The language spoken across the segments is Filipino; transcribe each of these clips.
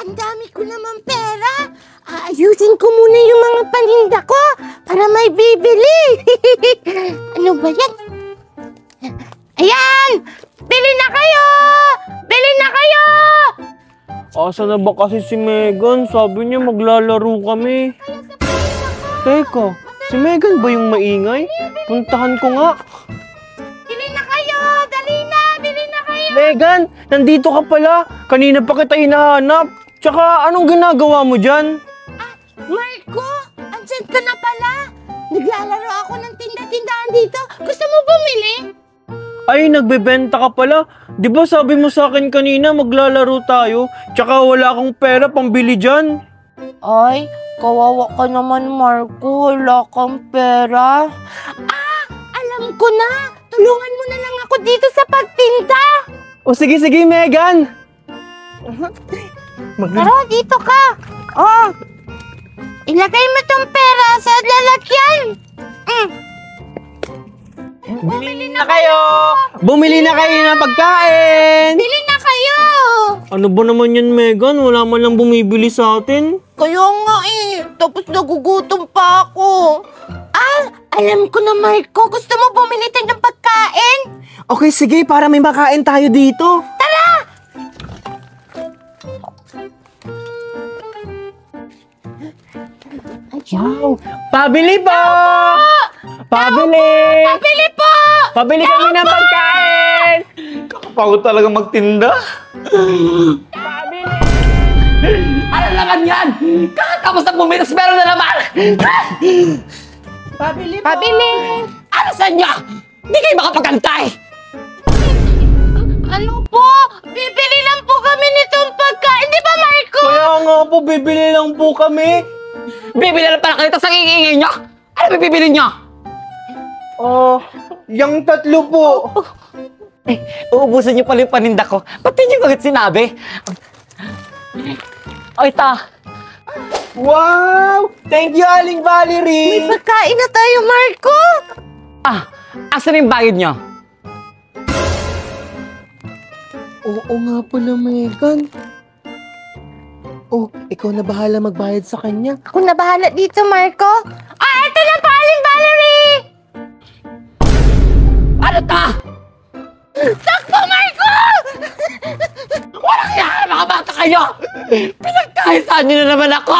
Ang dami ko naman pera. Aayusin ko muna yung mga paninda ko para may bibili. Ano ba yan? Ayan! Bili na kayo! Bili na kayo! Asa na ba kasi si Megan? Sabi niya maglalaro kami. Teka, si Megan ba yung maingay? Puntahan ko nga. Bili na kayo! Dali na! Bili na kayo! Megan, nandito ka pala. Kanina pa kita hinahanap. Tsaka anong ginagawa mo dyan? Marco! Andyan ka na pala! Naglalaro ako ng tinda-tindahan dito. Gusto mo bumili? Ay, nagbebenta ka pala. Di ba sabi mo sa akin kanina maglalaro tayo? Tsaka wala akong pera pambili dyan. Ay, kawawa ka naman, Marco. Wala kang pera. Alam ko na. Tulungan mo na lang ako dito sa pagtinda. O sige, Megan. Tara, dito ka. Ilagay mo tong pera sa lalagyan. Bumili na kayo! Bumili na kayo ng pagkain! Bili na kayo! Ano ba naman yan, Megan? Wala man lang bumibili sa atin. Kaya nga tapos nagugutom pa ako. Alam ko na, Marco. Gusto mo bumili tayo ng pagkain? Okay, sige, para may makain tayo dito. Tara! Wow! Pabili po! Pabili! Pabili po! Pabili kami ng pagkain! Kakapagod talaga magtinda. Pabili! Ano naman yan? Kakatapos na pumitas, meron na naman! Pabili po! Pabili! Ano sa inyo? Di kayo makapagantay! Ano po? Bibili lang po kami nitong pagkain. Di ba, Marco? Kaya nga po, bibili lang po kami. Bibili na pala kayo sa ingingin nyo! Ano bibili nyo? Yung tatlo po. Uubusan nyo pala yung paninda ko. Ba't di nyo agad sinabi? O, ito. Wow! Thank you, Aling Valerie! May pagkain na tayo, Marco. Asan yung bayad nyo? Oo nga pala, Megan. Ikaw na bahala magbayad sa kanya. Ako na bahala dito, Marco. Ito na pa, Aling Valerie! Ano to? Takbo, Marco! Walang yan! Mga bata kayo! Pinagkahisaan nyo na naman ako!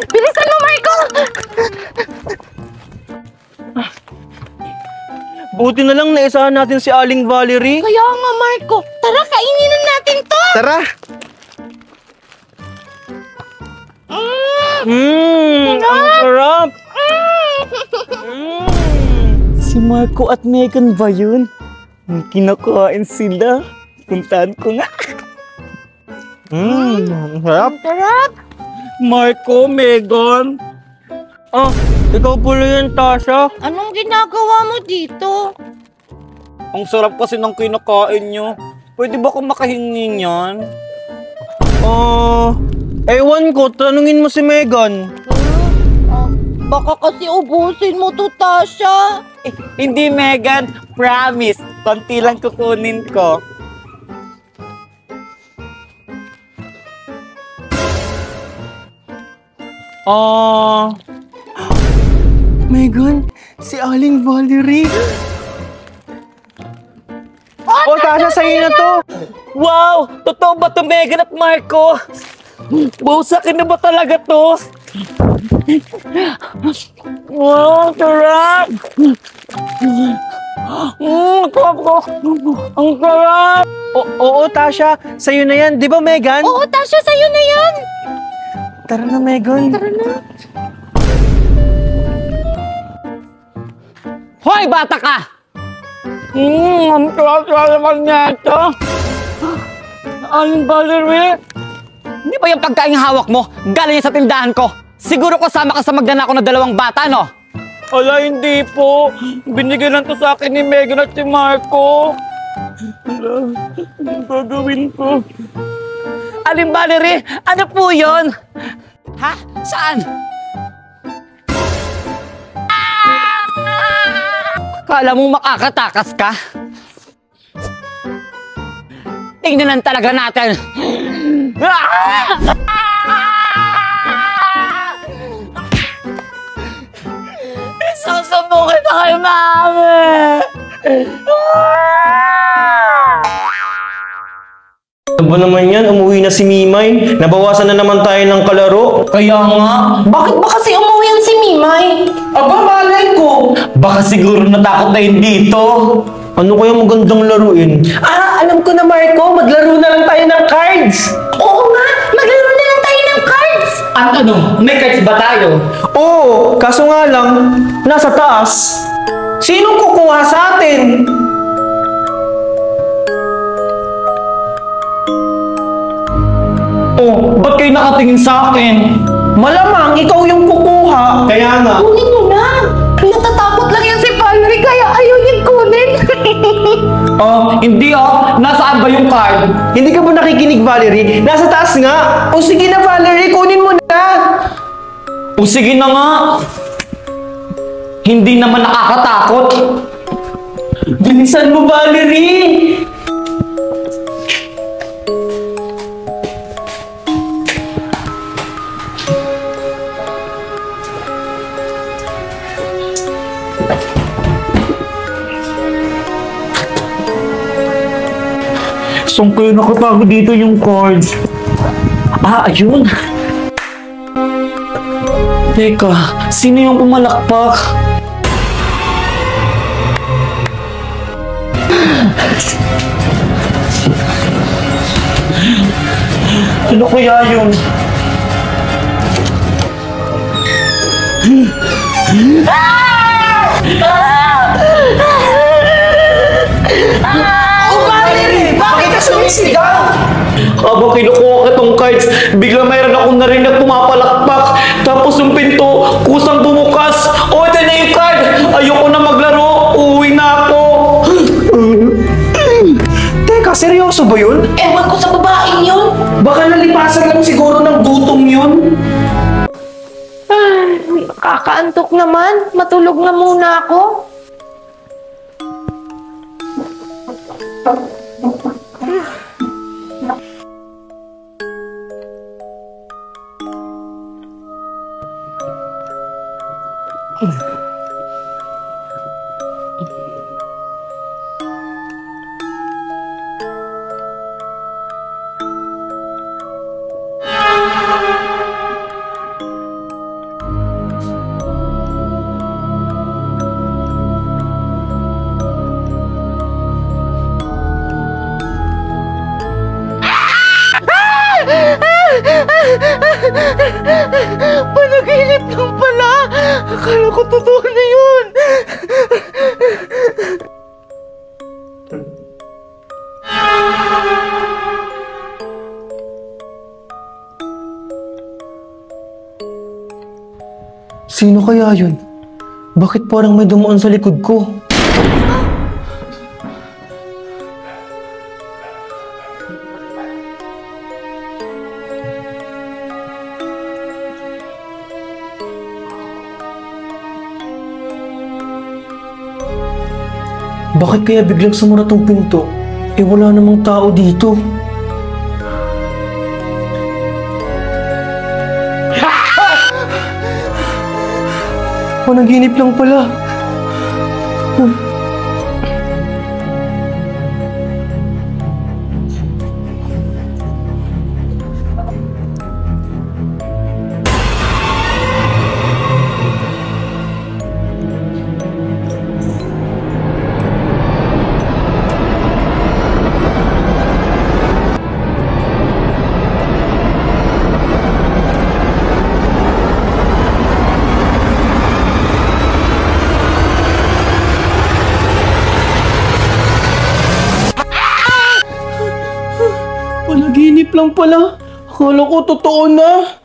Bilisan mo, Marco! Buti na lang naisahan natin si Aling Valerie. Kaya nga, Marco. Tara, kainin na natin to! Tara! Ang sarap! Si Marco at Megan ba yun? May kinakain sila. Puntahan ko nga. Ang sarap! Sarap! Marco, Megan. Ikaw pala yan, Tasha. Anong ginagawa mo dito? Ang sarap kasi ng kinakain nyo. Pwede ba akong makahingi niyan? Ewan ko, tanungin mo si Megan. Baka kasi ubusin mo to, Tasha. Hindi, Megan. Promise. Konti lang kukunin ko. Megan, si Aling Valerie. Tasha, sa'yo na to. Wow! Totoo ba to, Megan at Marco? Wow, sa akin na ba talaga to? Wow, sarap! Ang sarap! Oo, Tasha, sa'yo na yan. Di ba, Megan? Oo, Tasha, sa'yo na yan. Tara na, Megan. Tara na. Hoy, bata ka! Ang sarap naman niya ito. Aling Valerie. Hindi ba yung pagkain hawak mo? Galing sa tindahan ko. Siguro kasama ka sa magnanakaw na dalawang bata, no? Ala, hindi po. Binigyan lang to sa akin ni Megan at si Marco. Ala, anong gagawin ko? Aling Valerie, ano po yun? Ha? Saan? Kala mo makakatakas ka? Tingnan lang talaga natin. Isusumbong kita kay Mami! Ano ba naman yan? Umuwi na si Mimay. Nabawasan na naman tayo ng kalaro. Kaya nga. Bakit ba kasi umuwi yan si Mimay? Aba, malay ko. Baka siguro natakot na yun dito. Ano kaya magandang laruin? Alam ko na, Marco. Maglaro na lang tayo ng cards. Oo nga, maglaro na lang tayo ng cards. Ano? May cards ba tayo? Oo, kaso nga lang, nasa taas. Sinong kukuha sa atin? Oh, ba't kayo nakatingin sa akin? Malamang ikaw yung kukuha. Kaya nga. Kunin mo na. Natatakot lang yan si Valerie kaya ayaw niyang kunin. Hindi Nasaan ba yung card? Hindi ka ba nakikinig, Valerie? Nasa taas nga. O sige na, Valerie. Kunin mo na. O sige na nga. Hindi naman nakakatakot. Bilisan mo, Valerie. Saan kayo nakatago dito yung cards? Ayun. Teka, sino yung pumalakpak? Ano kaya yun? Bakit ka sumisigaw? Habang kinukuha ko itong cards, bigla mayroon akong narinig pumapalakpak. Tapos yung pinto, kusang bumukas. O, ito na yung card! Ayoko na maglaro. Uuwi na ako. Teka, seryoso ba yun? Ewan ko sa babaeng yun. Baka nalipasan lang siguro ng gutom yun. Nakakaantok naman. Matulog na muna ako. Panaginip lang pala. Akala ko totoo na yun. Sino kaya yun? Bakit parang may dumaan sa likod ko? Bakit kaya biglang sumura tong pinto? Eh wala namang tao dito. Panaginip lang pala. Panaginip lang pala. Akala ko totoo na.